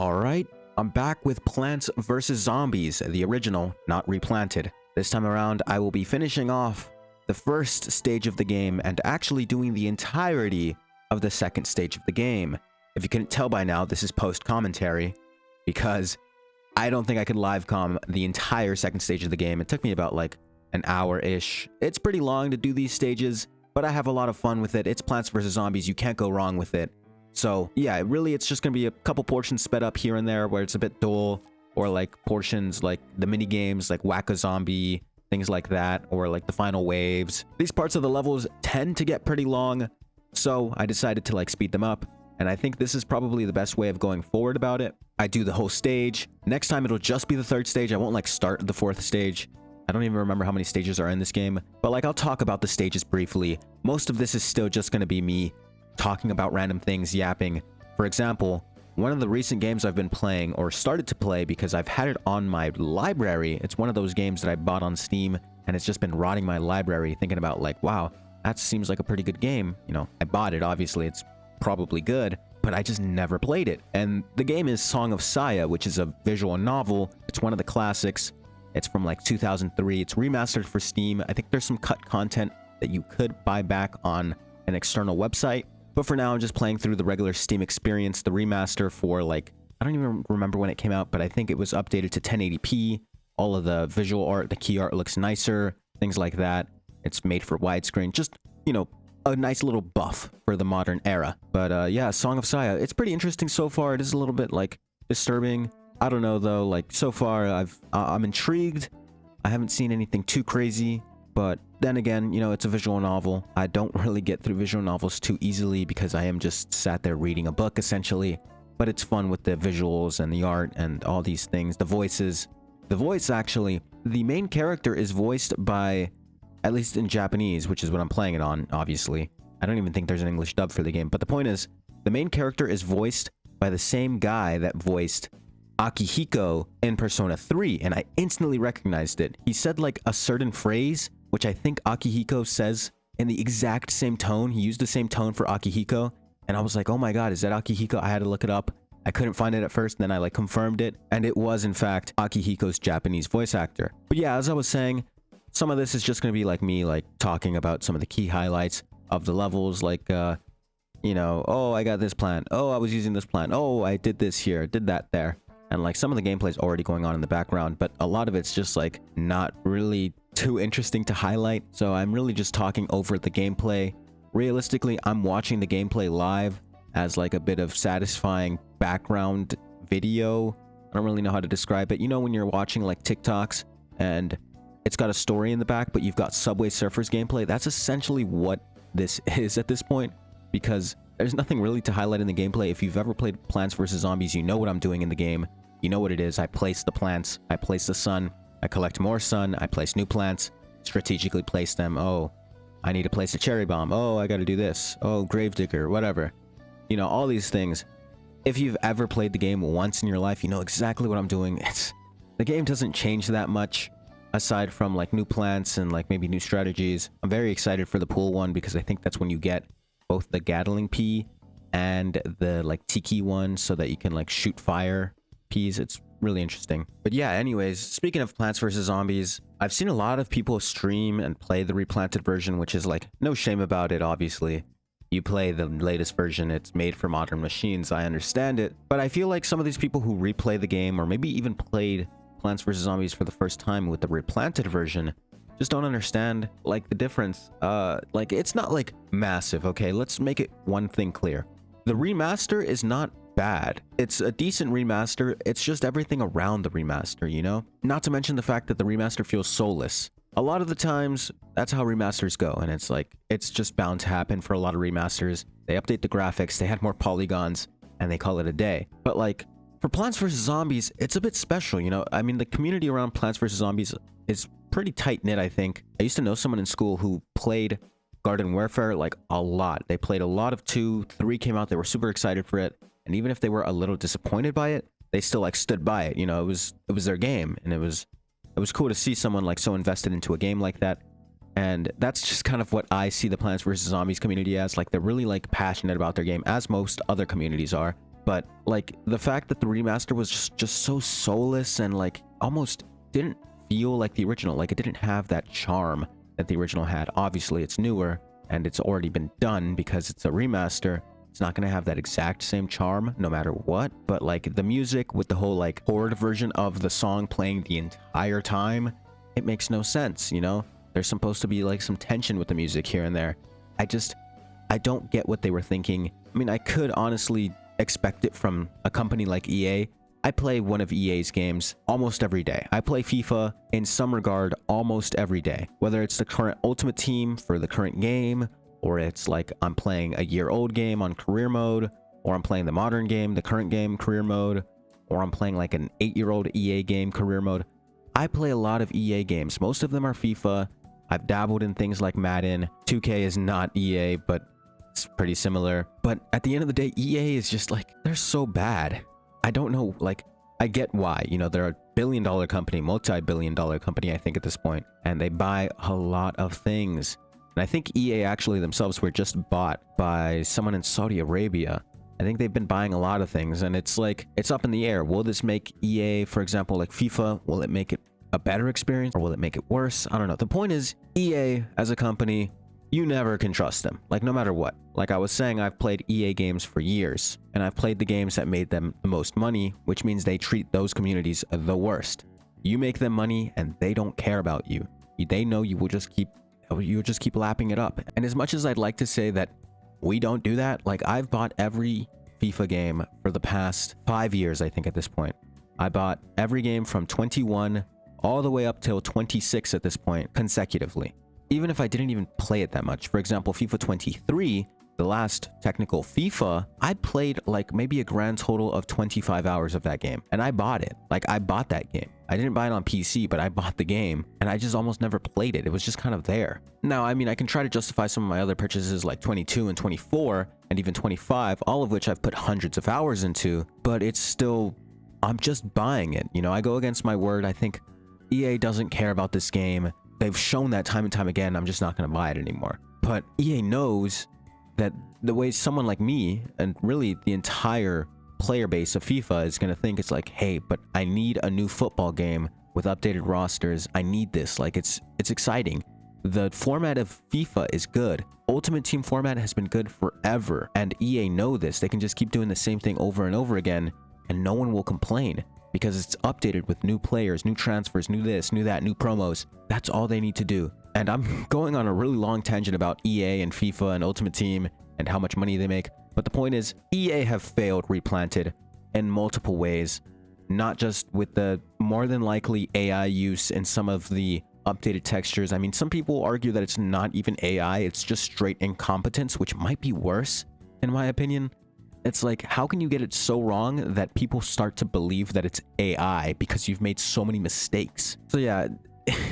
Alright, I'm back with Plants vs. Zombies, the original, not replanted. This time around, I will be finishing off the first stage of the game and actually doing the entirety of the second stage of the game. If you couldn't tell by now, this is post-commentary, because I don't think I could live-com the entire second stage of the game. It took me about like an hour-ish. It's pretty long to do these stages, but I have a lot of fun with it. It's Plants vs. Zombies, you can't go wrong with it. So yeah, really it's just gonna be a couple portions sped up here and there where it's a bit dull, or like portions like the mini games like Whack-A-Zombie, things like that, or like the final waves. These parts of the levels tend to get pretty long, so I decided to like speed them up, and I think this is probably the best way of going forward about it. I do the whole stage. Next time it'll just be the third stage. I won't like start the fourth stage. I don't even remember how many stages are in this game, but like I'll talk about the stages briefly. Most of this is still just gonna be me talking about random things, yapping. For example, one of the recent games I've been playing, or started to play because I've had it on my library. It's one of those games that I bought on Steam, and it's just been rotting my library, thinking about like, wow, that seems like a pretty good game. You know, I bought it, obviously it's probably good, but I just never played it. And the game is Song of Saya, which is a visual novel. It's one of the classics. It's from like 2003. It's remastered for Steam. I think there's some cut content that you could buy back on an external website. But for now, I'm just playing through the regular Steam experience, the remaster for like, I don't even remember when it came out, but I think it was updated to 1080p. All of the visual art, the key art looks nicer, things like that. It's made for widescreen, just, you know, a nice little buff for the modern era. But yeah, Song of Saya, it's pretty interesting so far. It is a little bit like disturbing. I don't know though, like so far I'm intrigued. I haven't seen anything too crazy. But then again, you know, it's a visual novel. I don't really get through visual novels too easily because I am just sat there reading a book, essentially. But it's fun with the visuals and the art and all these things. The voices. The voice, actually, the main character is voiced by, at least in Japanese, which is what I'm playing it on, obviously. I don't even think there's an English dub for the game. But the point is, the main character is voiced by the same guy that voiced Akihiko in Persona 3. And I instantly recognized it. He said like a certain phrase, which I think Akihiko says in the exact same tone. He used the same tone for Akihiko, and I was like, oh my god, is that Akihiko? I had to look it up. I couldn't find it at first, and then I like confirmed it, and it was in fact Akihiko's Japanese voice actor. But yeah, as I was saying, some of this is just gonna be like me like talking about some of the key highlights of the levels, like you know, oh, I got this plant, oh, I was using this plant, oh, I did this here, did that there. And like some of the gameplay is already going on in the background, but a lot of it's just like not really too interesting to highlight. So I'm really just talking over the gameplay. Realistically, I'm watching the gameplay live as like a bit of satisfying background video. I don't really know how to describe it. You know, when you're watching like TikToks and it's got a story in the back, but you've got Subway Surfers gameplay. That's essentially what this is at this point, because there's nothing really to highlight in the gameplay. If you've ever played Plants vs. Zombies, you know what I'm doing in the game. You know what it is. I place the plants, I place the sun, I collect more sun, I place new plants, strategically place them. Oh, I need to place a cherry bomb. Oh, I gotta do this. Oh, gravedigger, whatever. You know, all these things. If you've ever played the game once in your life, you know exactly what I'm doing. The game doesn't change that much, aside from like new plants and like maybe new strategies. I'm very excited for the pool one because I think that's when you get both the Gatling pea and the like tiki one, so that you can like shoot fire peas. It's really interesting. But yeah, anyways, speaking of Plants vs. Zombies, I've seen a lot of people stream and play the replanted version, which is like no shame about it, obviously. You play the latest version, it's made for modern machines, I understand it. But I feel like some of these people who replay the game, or maybe even played Plants vs. Zombies for the first time with the replanted version, just don't understand like the difference. Like it's not like massive, okay? Let's make it one thing clear. The remaster is not bad. It's a decent remaster. It's just everything around the remaster, you know? Not to mention the fact that the remaster feels soulless. A lot of the times, that's how remasters go, and it's like, it's just bound to happen for a lot of remasters. They update the graphics, they add more polygons, and they call it a day. But like, for Plants vs. Zombies, it's a bit special, you know? I mean, the community around Plants vs. Zombies is pretty tight-knit, I think. I used to know someone in school who played Garden Warfare like a lot. They played a lot of 2, 3 came out, they were super excited for it. And even if they were a little disappointed by it, they still like stood by it. You know, it was their game, and it was cool to see someone like so invested into a game like that. And that's just kind of what I see the Plants vs. Zombies community as. Like, they're really like passionate about their game, as most other communities are. But like the fact that the remaster was just so soulless and like almost didn't feel like the original, like it didn't have that charm that the original had. Obviously it's newer and it's already been done because it's a remaster. It's not going to have that exact same charm no matter what, but like the music with the whole like chord version of the song playing the entire time, it makes no sense, you know? There's supposed to be like some tension with the music here and there. I don't get what they were thinking. I mean, I could honestly expect it from a company like EA. I play one of EA's games almost every day. I play FIFA in some regard almost every day, whether it's the current Ultimate Team for the current game, or it's like I'm playing a year-old game on career mode, or I'm playing the modern game, the current game, career mode, or I'm playing like an 8-year-old EA game, career mode. I play a lot of EA games. Most of them are FIFA. I've dabbled in things like Madden. 2K is not EA, but it's pretty similar. But at the end of the day, EA is just like, they're so bad. I don't know, like, I get why. You know, they're a billion-dollar company, multi-billion-dollar company, I think, at this point, and they buy a lot of things. And I think EA actually themselves were just bought by someone in Saudi Arabia. I think they've been buying a lot of things, and it's like, it's up in the air. Will this make EA, for example, like FIFA, will it make it a better experience, or will it make it worse? I don't know. The point is, EA as a company, you never can trust them, like no matter what. Like I was saying, I've played EA games for years, and I've played the games that made them the most money, which means they treat those communities the worst. You make them money, and they don't care about you. They know you'll just keep lapping it up. And as much as I'd like to say that we don't do that, like I've bought every FIFA game for the past 5 years, I think at this point. I bought every game from 21 all the way up till 26 at this point, consecutively. Even if I didn't even play it that much. For example, FIFA 23, the last technical FIFA, I played like maybe a grand total of 25 hours of that game. And I bought it. Like I bought that game. I didn't buy it on PC, but I bought the game. And I just almost never played it. It was just kind of there. Now, I mean, I can try to justify some of my other purchases like 22 and 24 and even 25, all of which I've put hundreds of hours into. But it's still, I'm just buying it. You know, I go against my word. I think EA doesn't care about this game. They've shown that time and time again. I'm just not going to buy it anymore. But EA knows that the way someone like me, and really the entire player base of FIFA, is going to think, it's like, hey, but I need a new football game with updated rosters. I need this. Like, it's exciting. The format of FIFA is good. Ultimate Team format has been good forever. And EA know this. They can just keep doing the same thing over and over again, and no one will complain. Because it's updated with new players, new transfers, new this, new that, new promos. That's all they need to do. And I'm going on a really long tangent about EA and FIFA and Ultimate Team and how much money they make. But the point is, EA have failed Replanted in multiple ways. Not just with the more than likely AI use in some of the updated textures. I mean, some people argue that it's not even AI, it's just straight incompetence, which might be worse, in my opinion. It's like, how can you get it so wrong that people start to believe that it's AI because you've made so many mistakes? So yeah,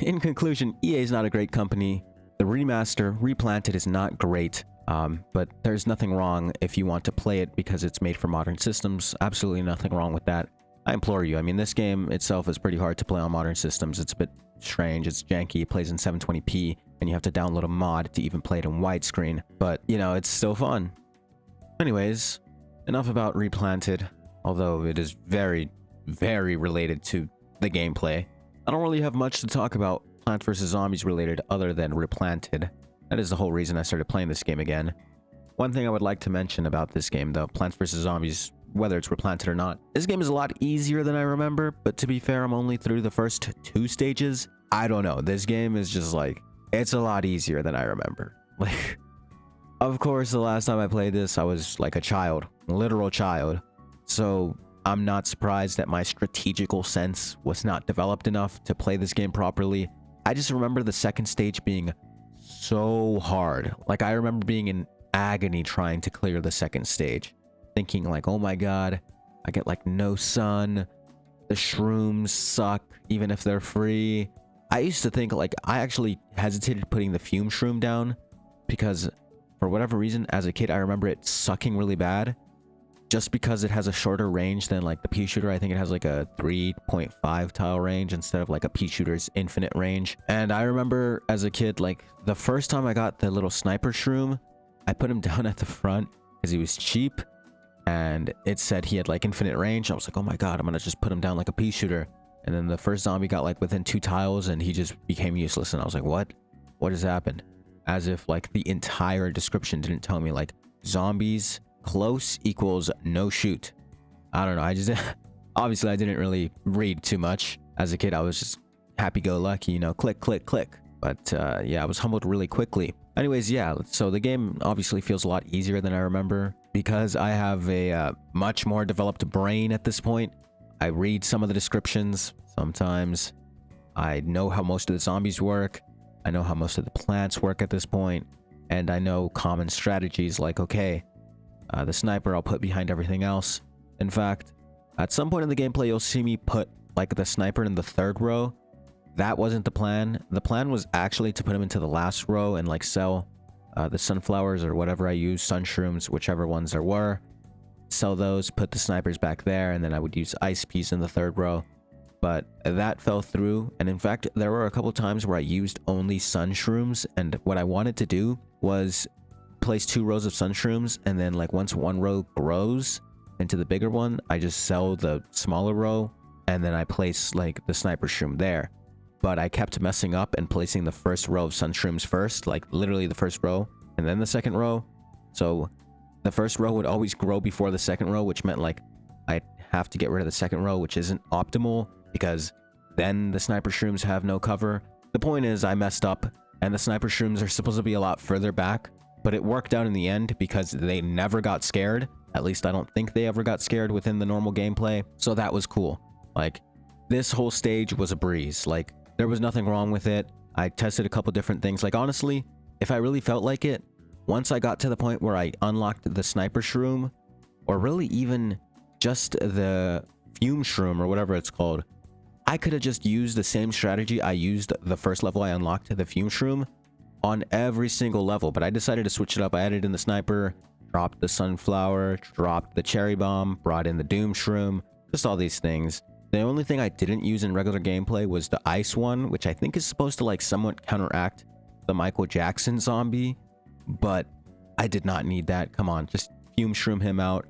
in conclusion, EA is not a great company. The remaster, Replanted, is not great, but there's nothing wrong if you want to play it because it's made for modern systems. Absolutely nothing wrong with that. I implore you. I mean, this game itself is pretty hard to play on modern systems. It's a bit strange. It's janky. It plays in 720p, and you have to download a mod to even play it in widescreen. But, you know, it's still fun. Anyways, enough about Replanted, although it is very, very related to the gameplay. I don't really have much to talk about Plants vs. Zombies related other than Replanted. That is the whole reason I started playing this game again. One thing I would like to mention about this game, though, Plants vs. Zombies, whether it's Replanted or not, this game is a lot easier than I remember, but to be fair, I'm only through the first 2 stages. I don't know, this game is just like, it's a lot easier than I remember. Like, of course, the last time I played this, I was like a child, literal child. So I'm not surprised that my strategical sense was not developed enough to play this game properly. I just remember the second stage being so hard. Like, I remember being in agony trying to clear the second stage. Thinking like, oh my god, I get like no sun. The shrooms suck, even if they're free. I used to think, like, I actually hesitated putting the fume shroom down because for whatever reason, as a kid, I remember it sucking really bad. Just because it has a shorter range than like the pea shooter. I think it has like a 3.5 tile range instead of like a pea shooter's infinite range. And I remember as a kid, like the first time I got the little sniper shroom, I put him down at the front because he was cheap. and it said he had like infinite range. I was like, oh my god, I'm gonna just put him down like a pea shooter. And then the first zombie got like within 2 tiles and he just became useless. And I was like, what has happened? As if like the entire description didn't tell me like zombies close equals no shoot. I don't know. I just obviously I didn't really read too much as a kid. I was just happy-go-lucky, you know, click, click, click. But yeah, I was humbled really quickly. Anyways, yeah, so the game obviously feels a lot easier than I remember because I have a much more developed brain at this point. I read some of the descriptions sometimes. I know how most of the zombies work. I know how most of the plants work at this point. And I know common strategies like, okay, the sniper I'll put behind everything else. In fact, at some point in the gameplay, you'll see me put like the sniper in the 3rd row. That wasn't the plan. The plan was actually to put him into the last row and like sell the sunflowers or whatever I use, sun shrooms, whichever ones there were. Sell those, put the snipers back there, and then I would use ice peas in the 3rd row. But that fell through, and in fact, there were a couple times where I used only sun shrooms, and what I wanted to do was place 2 rows of sun shrooms, and then like once one row grows into the bigger one, I just sell the smaller row, and then I place like the sniper shroom there. But I kept messing up and placing the first row of sun shrooms first, like literally the first row, and then the second row. So the first row would always grow before the second row, which meant like I'd have to get rid of the second row, which isn't optimal because then the sniper shrooms have no cover. The point is I messed up, and the sniper shrooms are supposed to be a lot further back, but it worked out in the end because they never got scared. At least I don't think they ever got scared within the normal gameplay. So that was cool. Like, this whole stage was a breeze. Like, there was nothing wrong with it. I tested a couple different things. Like, honestly, if I really felt like it, once I got to the point where I unlocked the sniper shroom, or really even just the fume shroom or whatever it's called, I could have just used the same strategy I used the first level I unlocked the fume shroom on every single level. But I decided to switch it up. I added in the sniper, dropped the sunflower, dropped the cherry bomb, brought in the doom shroom, just all these things. The only thing I didn't use in regular gameplay was the ice one, which I think is supposed to like somewhat counteract the Michael Jackson zombie, but I did not need that. Come on, just fume shroom him out.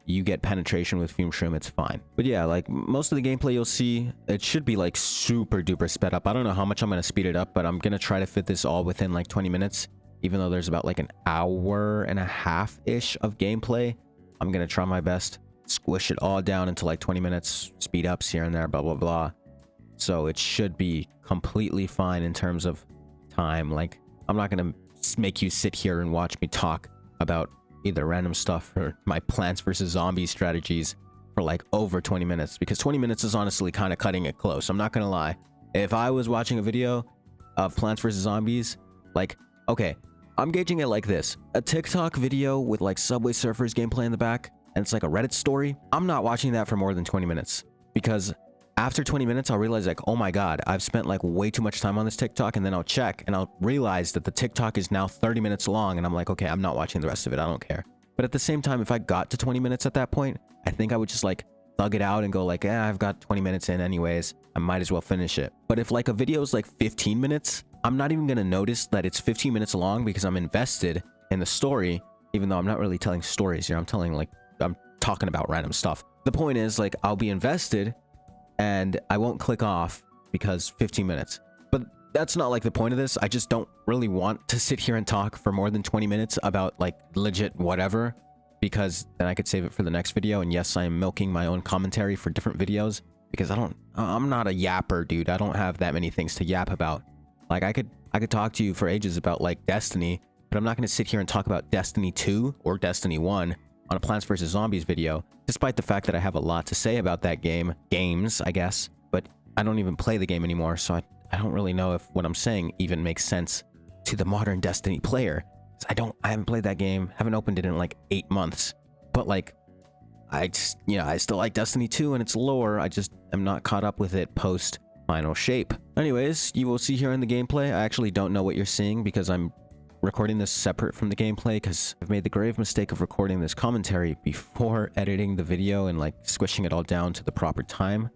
You get penetration with fume shroom, it's fine. But yeah, like most of the gameplay you'll see, it should be like super duper sped up. I don't know how much I'm going to speed it up, but I'm going to try to fit this all within like 20 minutes. Even though there's about like an hour and a half-ish of gameplay, I'm going to try my best. Squish it all down into like 20 minutes, speed ups here and there, blah, blah, blah. So it should be completely fine in terms of time. Like, I'm not going to make you sit here and watch me talk about either random stuff or my Plants vs. Zombies strategies for like over 20 minutes, because 20 minutes is honestly kind of cutting it close. I'm not going to lie. If I was watching a video of Plants vs. Zombies, like, okay, I'm gauging it like this. A TikTok video with like Subway Surfers gameplay in the back, and it's like a Reddit story, I'm not watching that for more than 20 minutes. Because after 20 minutes, I'll realize like, oh my god, I've spent like way too much time on this TikTok, and then I'll check, and I'll realize that the TikTok is now 30 minutes long, and I'm like, okay, I'm not watching the rest of it, I don't care. But at the same time, if I got to 20 minutes at that point, I think I would just like thug it out and go like, I've got 20 minutes in anyways, I might as well finish it. But if like a video is like 15 minutes, I'm not even gonna notice that it's 15 minutes long because I'm invested in the story, even though I'm not really telling stories here. I'm talking about random stuff. The point is, like, I'll be invested and I won't click off because 15 minutes. But that's not like the point of this. I just don't really want to sit here and talk for more than 20 minutes about like legit whatever, because then I could save it for the next video. And yes, I am milking my own commentary for different videos because I'm not a yapper, dude. I don't have that many things to yap about. Like, I could talk to you for ages about like Destiny, but I'm not going to sit here and talk about Destiny 2 or Destiny 1 on a Plants vs. Zombies video, despite the fact that I have a lot to say about that games, I guess, but I don't even play the game anymore, so I don't really know if what I'm saying even makes sense to the modern Destiny player. I haven't played that game, haven't opened it in like 8 months, but like, I still like Destiny 2 and its lore. I just am not caught up with it post final shape. Anyways, you will see here in the gameplay, I actually don't know what you're seeing because I'm recording this separate from the gameplay, because I've made the grave mistake of recording this commentary before editing the video and like squishing it all down to the proper time.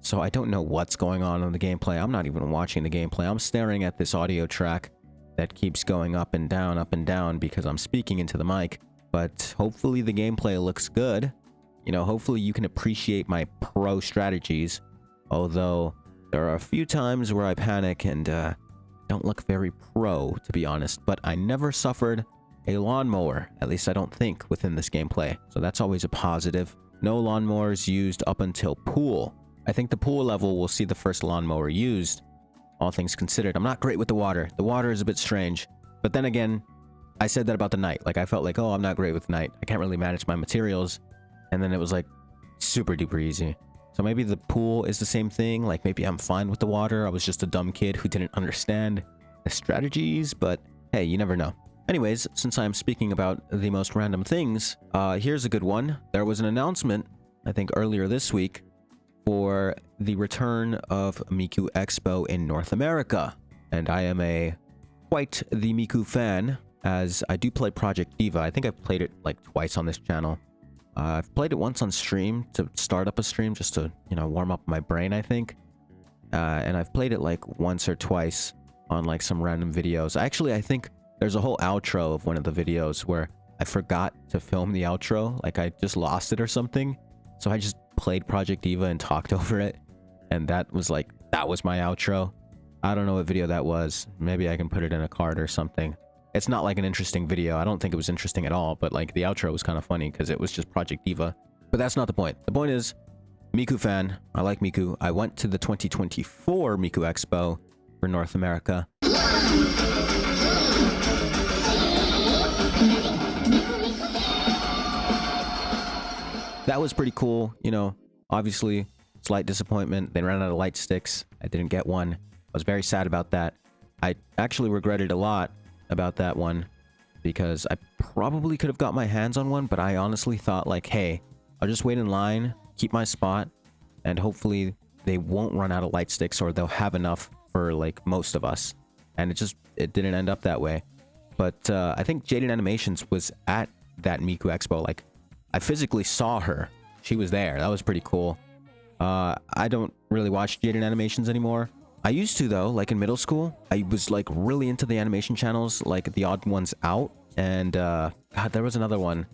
So I don't know what's going on in the gameplay. I'm not even watching the gameplay. I'm staring at this audio track that keeps going up and down because I'm speaking into the mic. but hopefully the gameplay looks good. You know, hopefully you can appreciate my pro strategies, although there are a few times where I panic and don't look very pro, to be honest, but I never suffered a lawnmower, at least I don't think, within this gameplay, so that's always a positive. No lawnmowers used up until pool. I think the pool level will see the first lawnmower used, all things considered. I'm not great with the water. The water is a bit strange, but then again, I said that about the night. Like, I felt like, oh, I'm not great with night. I can't really manage my materials. And then it was like super duper easy. So maybe the pool is the same thing. Like, maybe I'm fine with the water. I was just a dumb kid who didn't understand the strategies, but hey, you never know. Anyways, since I'm speaking about the most random things, here's a good one. There was an announcement, I think earlier this week, for the return of Miku Expo in North America. And I am quite the Miku fan, as I do play Project Diva. I think I've played it like twice on this channel. I've played it once on stream to start up a stream just to, you know, warm up my brain, I think. And I've played it like once or twice on like some random videos. Actually, I think there's a whole outro of one of the videos where I forgot to film the outro. Like, I just lost it or something. So I just played Project Diva and talked over it. And that was my outro. I don't know what video that was. Maybe I can put it in a card or something. It's not like an interesting video. I don't think it was interesting at all, but like the outro was kind of funny because it was just Project Diva. But that's not the point. The point is, Miku fan. I like Miku. I went to the 2024 Miku Expo for North America. That was pretty cool. You know, obviously, slight disappointment. They ran out of light sticks. I didn't get one. I was very sad about that. I actually regretted a lot about that one because I probably could have got my hands on one, but I honestly thought like, hey, I'll just wait in line, keep my spot, and hopefully they won't run out of light sticks or they'll have enough for like most of us. And it didn't end up that way. But I think Jaden Animations was at that Miku Expo. Like, I physically saw her. She was there. That was pretty cool. I don't really watch Jaden Animations anymore. I used to, though, like in middle school. I was like really into the animation channels, like the Odd Ones Out. And God, there was another one.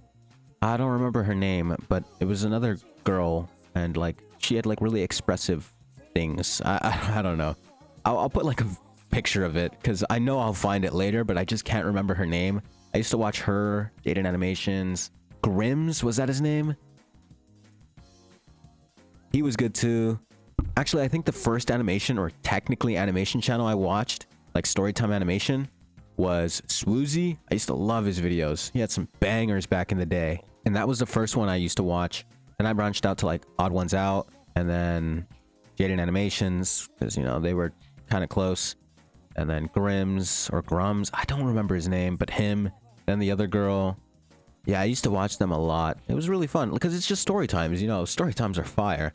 I don't remember her name, but it was another girl. And like, she had like really expressive things. I don't know. I'll put like a picture of it because I know I'll find it later, but I just can't remember her name. I used to watch her, Jaden Animations. Grims, was that his name? He was good too. Actually, I think the first animation, or technically animation channel I watched, like Storytime Animation, was Swoozy. I used to love his videos. He had some bangers back in the day. And that was the first one I used to watch. Then I branched out to like Odd Ones Out, and then Jaden Animations, because, you know, they were kind of close. And then Grims, or Grums, I don't remember his name, but him. Then the other girl. Yeah, I used to watch them a lot. It was really fun, because it's just story times, you know. Story times are fire.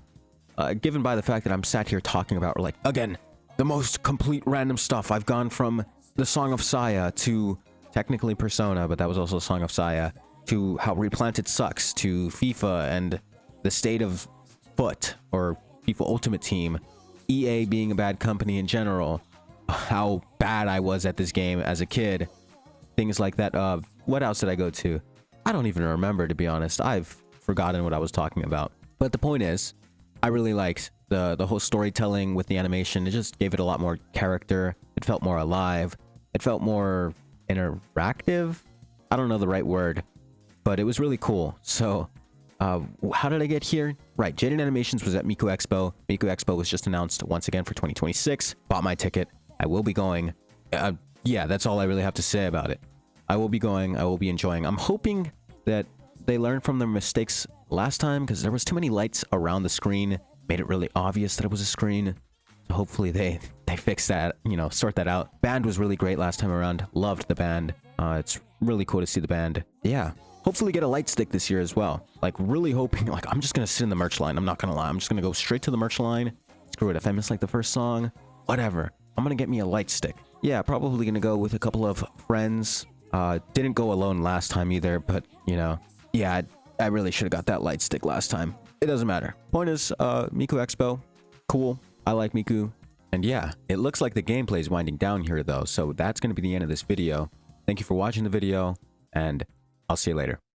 Given by the fact that I'm sat here talking about, like, again, the most complete random stuff. I've gone from the Song of Saya to technically Persona, but that was also Song of Saya, to how Replanted sucks, to FIFA and the state of Foot, or FIFA Ultimate Team, EA being a bad company in general, how bad I was at this game as a kid, things like that. What else did I go to? I don't even remember, to be honest. I've forgotten what I was talking about. But the point is, I really liked the whole storytelling with the animation. It just gave it a lot more character. It felt more alive. It felt more interactive. I don't know the right word, but it was really cool. So, how did I get here? Right, Jaden Animations was at Miku Expo. Miku Expo was just announced once again for 2026. Bought my ticket. I will be going. Yeah, that's all I really have to say about it. I will be going. I will be enjoying. I'm hoping that they learned from their mistakes last time, because there was too many lights around the screen. Made it really obvious that it was a screen. So hopefully they fix that, you know, sort that out. Band was really great last time around. Loved the band. It's really cool to see the band. Yeah. Hopefully get a light stick this year as well. Like, really hoping, like, I'm just gonna sit in the merch line. I'm not gonna lie. I'm just gonna go straight to the merch line. Screw it. If I miss like the first song, whatever. I'm gonna get me a light stick. Yeah, probably gonna go with a couple of friends. Didn't go alone last time either, but, you know, yeah, I really should have got that light stick last time. It doesn't matter. Point is, Miku Expo, cool. I like Miku. And yeah, it looks like the gameplay is winding down here though, so that's going to be the end of this video. Thank you for watching the video, and I'll see you later.